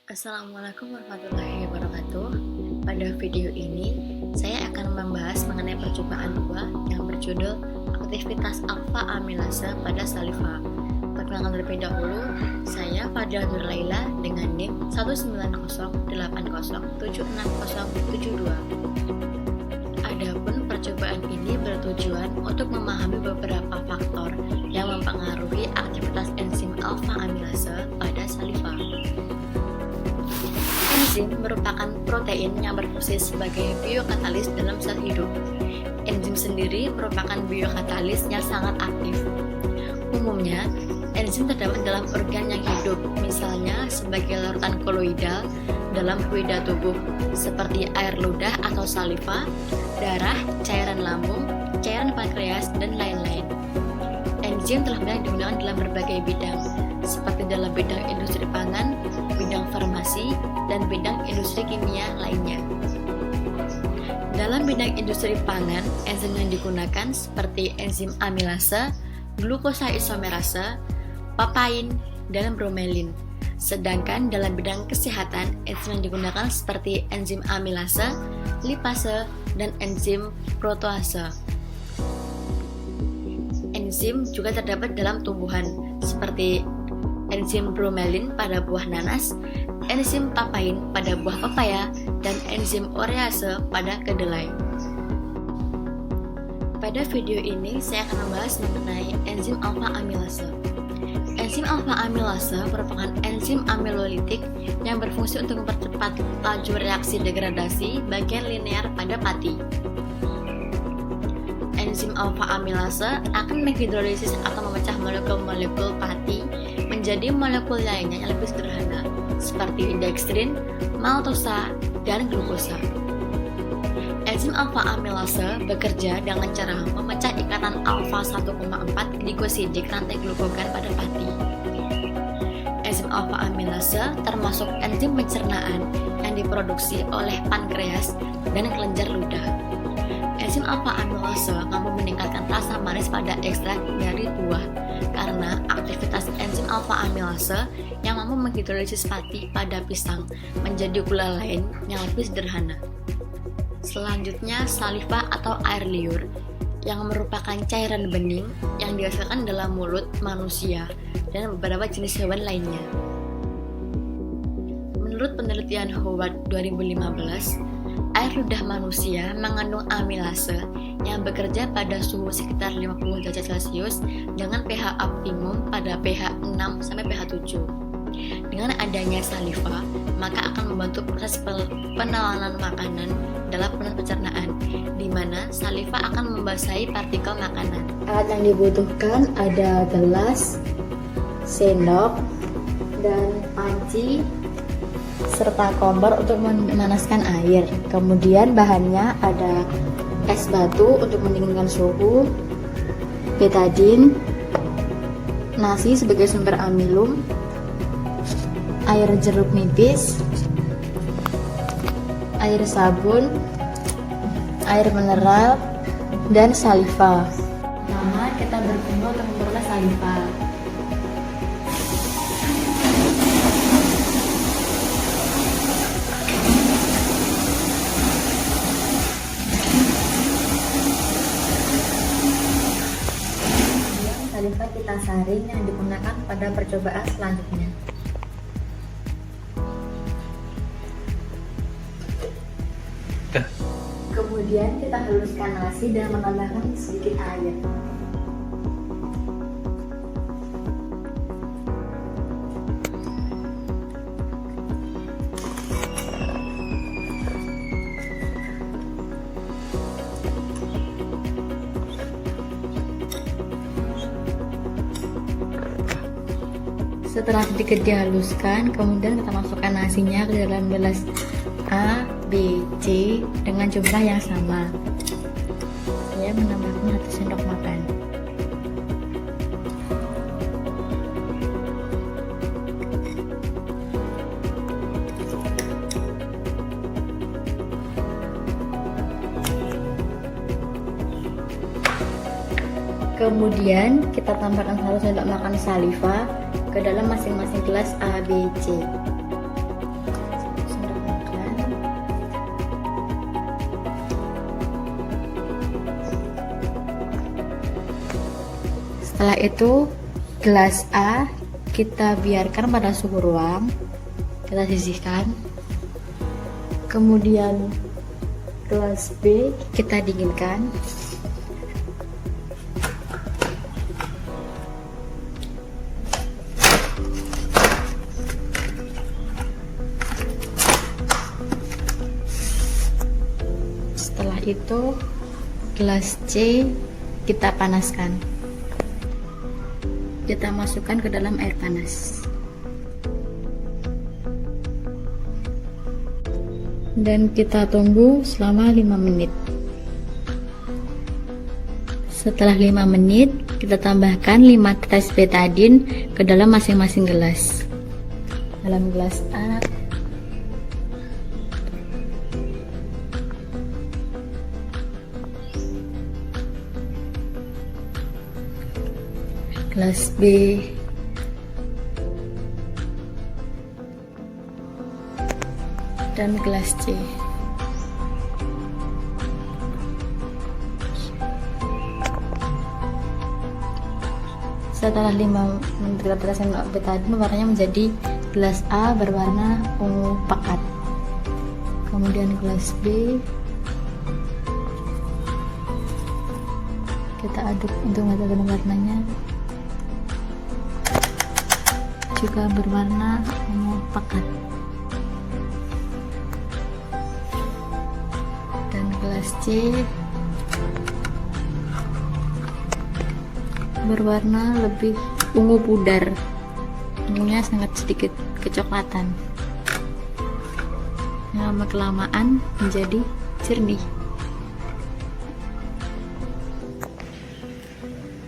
Assalamualaikum warahmatullahi wabarakatuh. Pada video ini, saya akan membahas mengenai percobaan 2 yang berjudul aktivitas alfa amilase pada saliva. Perkenalkan terlebih dahulu, saya Fadila Nur Laila dengan NIM 19080760072. Adapun percobaan ini bertujuan untuk memahami beberapa faktor yang mempengaruhi aktivitas enzim alfa amilase pada saliva. Enzim merupakan protein yang berfungsi sebagai biokatalis dalam sel hidup. Enzim sendiri merupakan biokatalis yang sangat aktif. Umumnya, enzim terdapat dalam organ yang hidup, misalnya sebagai larutan koloidal dalam fluida tubuh, seperti air ludah atau saliva, darah, cairan lambung, cairan pankreas, dan lain-lain. Enzim telah banyak digunakan dalam berbagai bidang, seperti dalam bidang industri pangan, bidang farmasi, dan bidang industri kimia lainnya. Dalam bidang industri pangan, enzim yang digunakan seperti enzim amilase, glukosa isomerase, papain, dan bromelin. Sedangkan dalam bidang kesehatan, enzim yang digunakan seperti enzim amilase, lipase, dan enzim protease. Enzim juga terdapat dalam tumbuhan, seperti enzim bromelin pada buah nanas, enzim papain pada buah pepaya, dan enzim urease pada kedelai. Pada video ini, saya akan membahas mengenai enzim alfa amilase. Enzim alfa amilase merupakan enzim amilolitik yang berfungsi untuk mempercepat laju reaksi degradasi bagian linear pada pati. Enzim alfa amilase akan menghidrolisis atau memecah molekul-molekul pati menjadi molekul lainnya yang lebih sederhana, seperti dextrin, maltosa, dan glukosa. Enzim alfa amilase bekerja dengan cara memecah ikatan alfa 1,4 glikosidik rantai glukogan pada pati. Enzim alfa amilase termasuk enzim pencernaan yang diproduksi oleh pankreas dan kelenjar ludah. Enzim alfa amilase mampu meningkatkan rasa manis pada ekstrak dari buah karena aktivitas enzim alfa amilase yang mampu menghidrolisis pati pada pisang menjadi gula lain yang lebih sederhana. Selanjutnya, saliva atau air liur yang merupakan cairan bening yang dihasilkan dalam mulut manusia dan beberapa jenis hewan lainnya. Menurut penelitian Howard 2015, air ludah manusia mengandung amilase yang bekerja pada suhu sekitar 50 derajat Celcius dengan pH optimum pada pH 6 sampai pH 7. Dengan adanya saliva, maka akan membantu proses penewalan makanan dalam proses pencernaan, di mana saliva akan membasahi partikel makanan. Alat yang dibutuhkan ada gelas, sendok, dan panci, serta kompor untuk memanaskan air. Kemudian bahannya ada es batu untuk mendinginkan suhu, betadin, nasi sebagai sumber amilum, air jeruk nipis, air sabun, air mineral, dan saliva. Pertama, kita berkumpul untuk memperoleh saliva. Saliva kita saring yang digunakan pada percobaan selanjutnya. Kemudian kita haluskan nasi dan menambahkan sedikit air. Setelah sedikit dihaluskan, kemudian kita masukkan nasinya ke dalam gelas A, B, C dengan jumlah yang sama. Saya menambahkan 1 sendok makan. Kemudian kita tambahkan 1 sendok makan saliva ke dalam masing-masing gelas A, B, C. Setelah itu gelas A kita biarkan pada suhu ruang, kita sisihkan. Kemudian gelas B kita dinginkan. Setelah itu gelas C kita panaskan. Kita masukkan ke dalam air panas. Dan kita tunggu selama 5 menit. Setelah 5 menit, kita tambahkan 5 tetes betadine ke dalam masing-masing gelas. Dalam gelas A, gelas B, dan gelas C. Setelah 5 menit kita tetes betadine, warnanya menjadi gelas A berwarna ungu pekat. Kemudian gelas B kita aduk untuk mengetahui warnanya, juga berwarna ungu pekat. Dan gelas C berwarna lebih ungu pudar, ungunya sangat sedikit kecoklatan. Lama kelamaan menjadi jernih.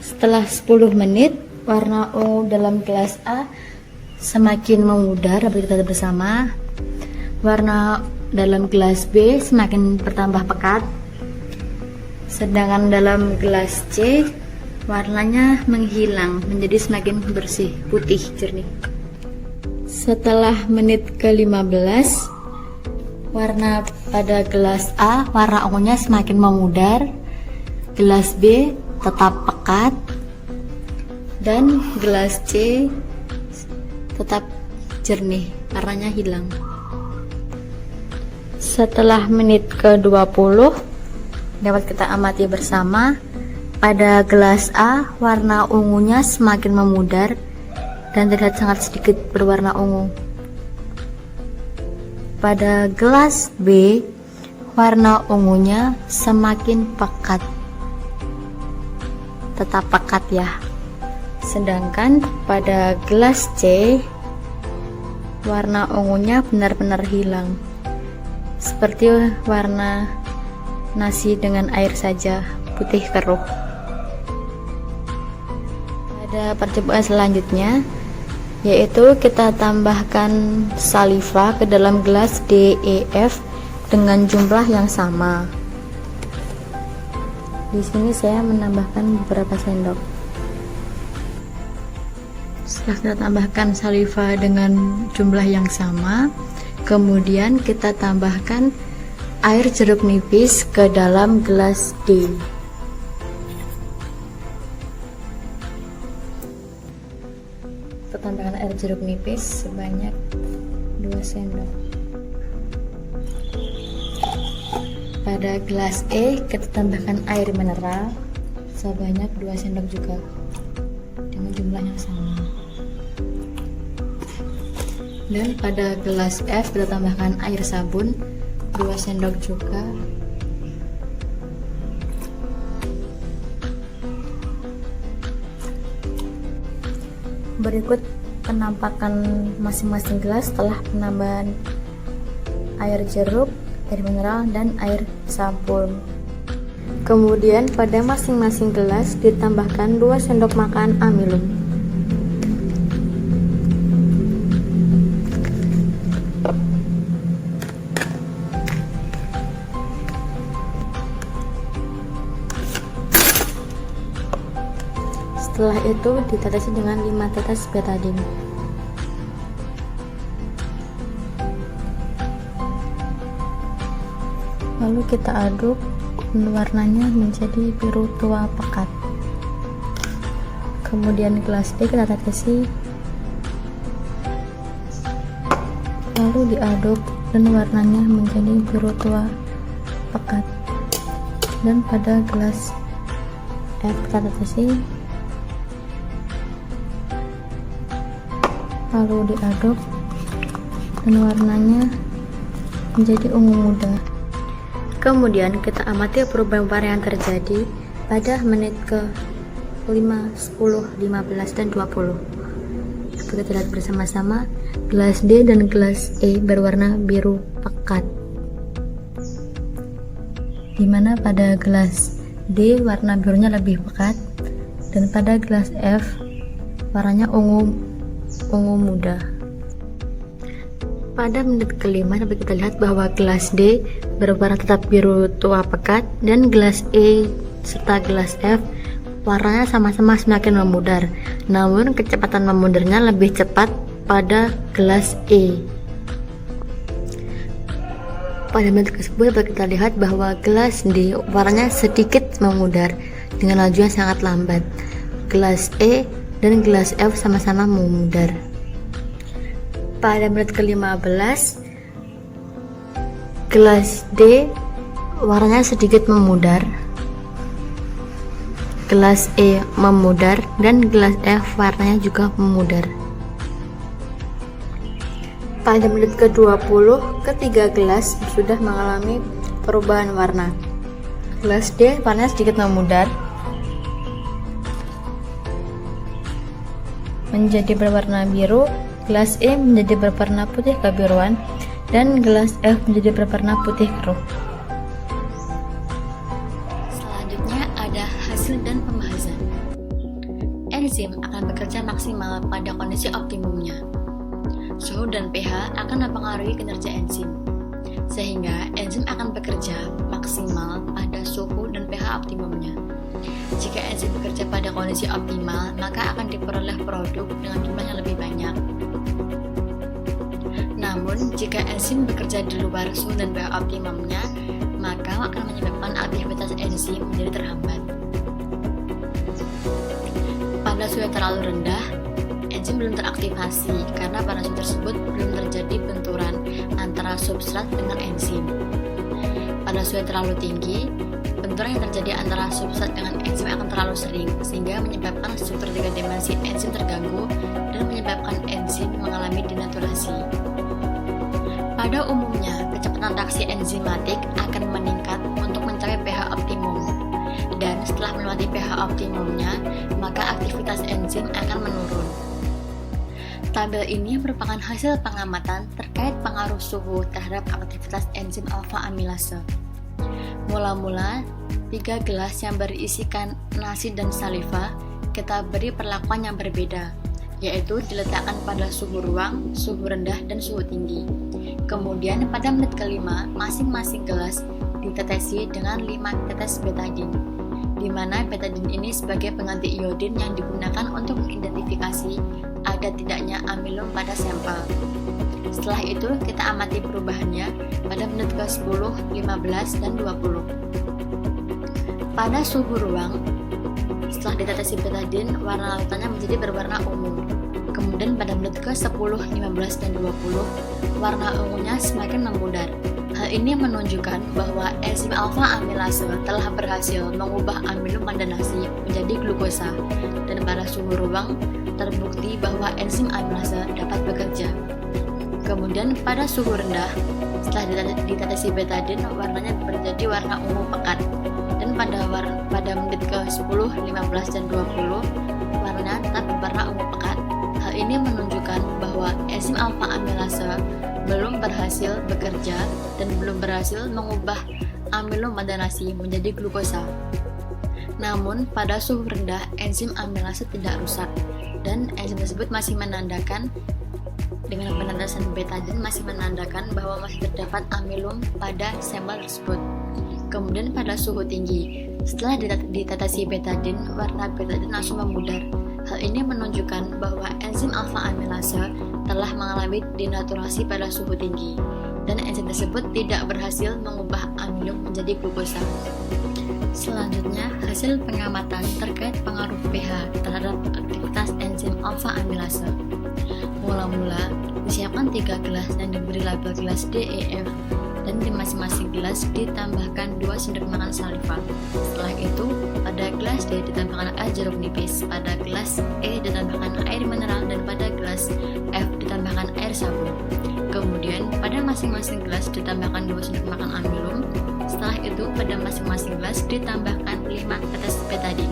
Setelah 10 menit, warna ungu dalam gelas A semakin memudar apabila kita bersama. Warna dalam gelas B semakin bertambah pekat. Sedangkan dalam gelas C warnanya menghilang menjadi semakin bersih, putih, jernih. Setelah menit ke-15, warna pada gelas A, warna ungunya semakin memudar. Gelas B tetap pekat. Dan gelas C tetap jernih, warnanya hilang. Setelah menit ke-20, dapat kita amati bersama. Pada gelas A, warna ungunya semakin memudar dan terlihat sangat sedikit berwarna ungu. Pada gelas B, warna ungunya semakin pekat, tetap pekat ya. Sedangkan pada gelas C, warna ungunya benar-benar hilang, seperti warna nasi dengan air saja, putih keruh. Pada percobaan selanjutnya, yaitu kita tambahkan saliva ke dalam gelas D, E, F dengan jumlah yang sama. Di sini saya menambahkan beberapa sendok. Setelah kita tambahkan saliva dengan jumlah yang sama, kemudian kita tambahkan air jeruk nipis ke dalam gelas D. Kita tambahkan air jeruk nipis sebanyak 2 sendok. Pada gelas E kita tambahkan air mineral sebanyak 2 sendok juga dengan jumlah yang sama. Dan pada gelas F kita tambahkan air sabun 2 sendok juga. Berikut penampakan masing-masing gelas setelah penambahan air jeruk, air mineral, dan air sabun. Kemudian pada masing-masing gelas ditambahkan 2 sendok makan amilum. Setelah itu ditetesi dengan 5 tetes betadine. Lalu kita aduk, warnanya menjadi biru tua pekat. Kemudian kelas D kita tetesi, lalu diaduk dan warnanya menjadi biru tua pekat. Dan pada gelas F kita tetesi, lalu diaduk dan warnanya menjadi ungu muda. Kemudian kita amati perubahan warna yang terjadi pada menit ke 5, 10, 15, dan 20. Kita lihat bersama-sama, gelas D dan gelas E berwarna biru pekat, dimana pada gelas D warna birunya lebih pekat, dan pada gelas F warnanya ungu muda. Pada menit kelima dapat kita lihat bahwa gelas D berwarna tetap biru tua pekat, dan gelas E serta gelas F warnanya sama-sama semakin memudar, namun kecepatan memudarnya lebih cepat pada gelas E. Pada menit tersebut dapat kita lihat bahwa gelas D warnanya sedikit memudar dengan laju yang sangat lambat. Gelas E dan gelas F sama-sama memudar. Pada menit ke-15, gelas D warnanya sedikit memudar, gelas E memudar, dan gelas F warnanya juga memudar. Pada menit ke-20, ketiga gelas sudah mengalami perubahan warna. Gelas D warnanya sedikit memudar menjadi berwarna biru, gelas E menjadi berwarna putih kebiruan, dan gelas F menjadi berwarna putih keruh. Selanjutnya ada hasil dan pembahasan. Enzim akan bekerja maksimal pada kondisi optimumnya. Suhu dan pH akan mempengaruhi kinerja enzim, sehingga enzim akan bekerja maksimal pada suhu dan pH optimumnya. Jika enzim bekerja pada kondisi optimal, maka akan diperoleh produk dengan jumlah yang lebih banyak. Namun, jika enzim bekerja di luar suhu dan pH optimumnya, maka akan menyebabkan aktivitas enzim menjadi terhambat. Pada suhu yang terlalu rendah, enzim belum teraktivasi karena pada suhu tersebut belum terjadi benturan antara substrat dengan enzim. Pada suhu yang terlalu tinggi, benturan yang terjadi antara substrat dengan enzim akan terlalu sering, sehingga menyebabkan struktur 3 dimensi enzim terganggu dan menyebabkan enzim mengalami denaturasi. Pada umumnya, kecepatan reaksi enzimatik akan meningkat untuk mencapai pH optimum, dan setelah melewati pH optimumnya, maka aktivitas enzim akan menurun. Tabel ini merupakan hasil pengamatan terkait pengaruh suhu terhadap aktivitas enzim alfa amilase. Mula-mula, 3 gelas yang berisikan nasi dan saliva kita beri perlakuan yang berbeda, yaitu diletakkan pada suhu ruang, suhu rendah, dan suhu tinggi. Kemudian pada menit kelima, masing-masing gelas ditetesi dengan 5 tetes betadin, di mana betadin ini sebagai pengganti iodin yang digunakan untuk mengidentifikasi ada tidaknya amilum pada sampel. Setelah itu, kita amati perubahannya pada menit ke-10, 15, dan 20. Pada suhu ruang, setelah ditetesi betadin, warna lautannya menjadi berwarna ungu. Kemudian pada menit ke-10, 15, dan 20, warna ungunya semakin memudar. Hal ini menunjukkan bahwa enzim alfa amilase telah berhasil mengubah amilum pada nasi menjadi glukosa, dan pada suhu ruang terbukti bahwa enzim amilase dapat bekerja. Kemudian pada suhu rendah, setelah ditetesi betadin, warnanya menjadi warna ungu pekat, dan pada menit ke-10, 15, dan 20, warnanya tetap berwarna ungu pekat. Hal ini menunjukkan bahwa enzim alfa amilase belum berhasil bekerja dan belum berhasil mengubah amilum pada nasi menjadi glukosa. Namun, pada suhu rendah, enzim amilase tidak rusak, dan enzim tersebut masih menandakan dengan penetasan betadin masih menandakan bahwa masih terdapat amilum pada sampel tersebut. Kemudian pada suhu tinggi, setelah ditetesi betadin, warna betadin langsung memudar. Hal ini menunjukkan bahwa enzim alfa amilase telah mengalami denaturasi pada suhu tinggi, dan enzim tersebut tidak berhasil mengubah amilum menjadi glukosa. Selanjutnya, hasil pengamatan terkait pengaruh pH terhadap aktivitas enzim alfa amilase. Mula-mula, disiapkan 3 gelas dan diberi label gelas D, E, F, dan di masing-masing gelas ditambahkan 2 sendok makan saliva. Setelah itu, pada gelas D ditambahkan air jeruk nipis, pada gelas E ditambahkan air mineral, dan pada gelas F ditambahkan air sabun. Kemudian, pada masing-masing gelas ditambahkan 2 sendok makan amilum. Setelah itu, pada masing-masing gelas ditambahkan 5 tetes betadin.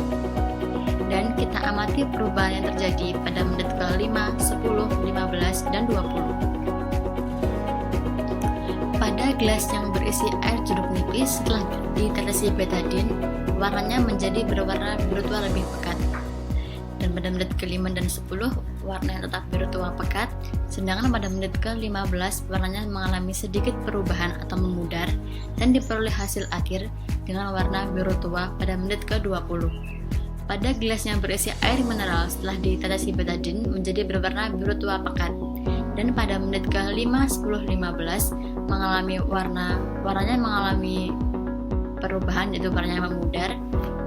Dan kita amati perubahan yang terjadi pada menit ke-5, 10, 15, dan 20. Pada gelas yang berisi air jeruk nipis setelah ditetesi betadin, warnanya menjadi berwarna biru tua lebih pekat. Dan pada menit ke-5 dan 10, warna yang tetap biru tua pekat, sedangkan pada menit ke-15 warnanya mengalami sedikit perubahan atau memudar dan diperoleh hasil akhir dengan warna biru tua pada menit ke-20. Pada gelas yang berisi air mineral setelah ditetesi betadin menjadi berwarna biru tua pekat, dan pada menit ke-5, 10, 15 warnanya mengalami perubahan, yaitu warnanya memudar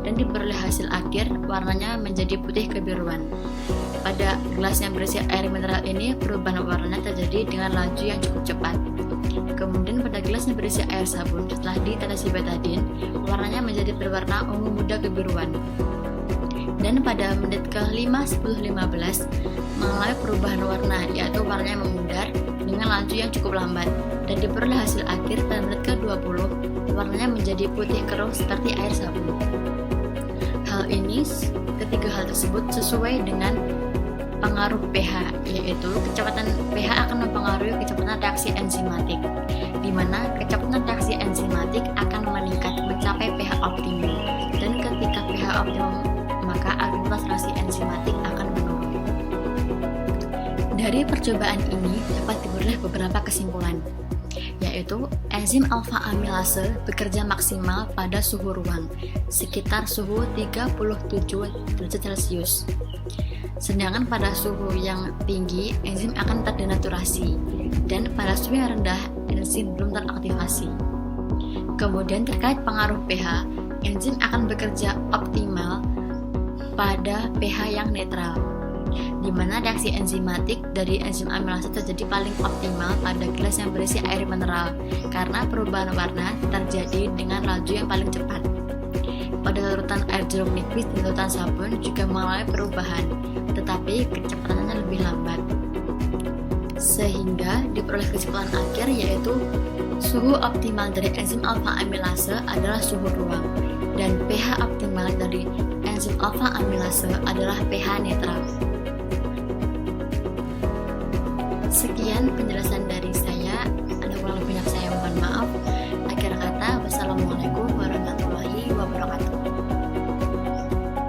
dan diperoleh hasil akhir warnanya menjadi putih kebiruan. Pada gelas yang berisi air mineral ini perubahan warnanya terjadi dengan laju yang cukup cepat. Kemudian pada gelas yang berisi air sabun setelah ditetesi betadin, warnanya menjadi berwarna ungu muda kebiruan. Dan pada menit ke-5, 10, 15 mengalami perubahan warna, yaitu warnanya memudar dengan laju yang cukup lambat, dan diperoleh hasil akhir pada menit ke-20 warnanya menjadi putih keruh seperti air sabun. Ketiga hal tersebut sesuai dengan pengaruh pH, yaitu kecepatan pH akan mempengaruhi kecepatan reaksi enzimatik, di mana kecepatan reaksi enzimatik akan meningkat mencapai pH optimum, dan ketika pH optimum maka aktivitas reaksi enzimatik akan menurun. Dari percobaan ini dapat diperoleh beberapa kesimpulan, yaitu enzim alfa amilase bekerja maksimal pada suhu ruang sekitar suhu 37 derajat Celcius. Sedangkan pada suhu yang tinggi enzim akan terdenaturasi, dan pada suhu yang rendah enzim belum teraktivasi. Kemudian terkait pengaruh pH, enzim akan bekerja optimal pada pH yang netral, di mana reaksi enzimatik dari enzim amilase terjadi paling optimal pada gelas yang berisi air mineral karena perubahan warna terjadi dengan laju yang paling cepat. Pada larutan air jeruk nipis dan larutan sabun juga mengalami perubahan, tetapi kecepatannya lebih lambat. Sehingga diperoleh kesimpulan akhir, yaitu suhu optimal dari enzim alfa amilase adalah suhu ruang, dan pH optimal dari enzim alfa amilase adalah pH netral. Sekian penjelasan dari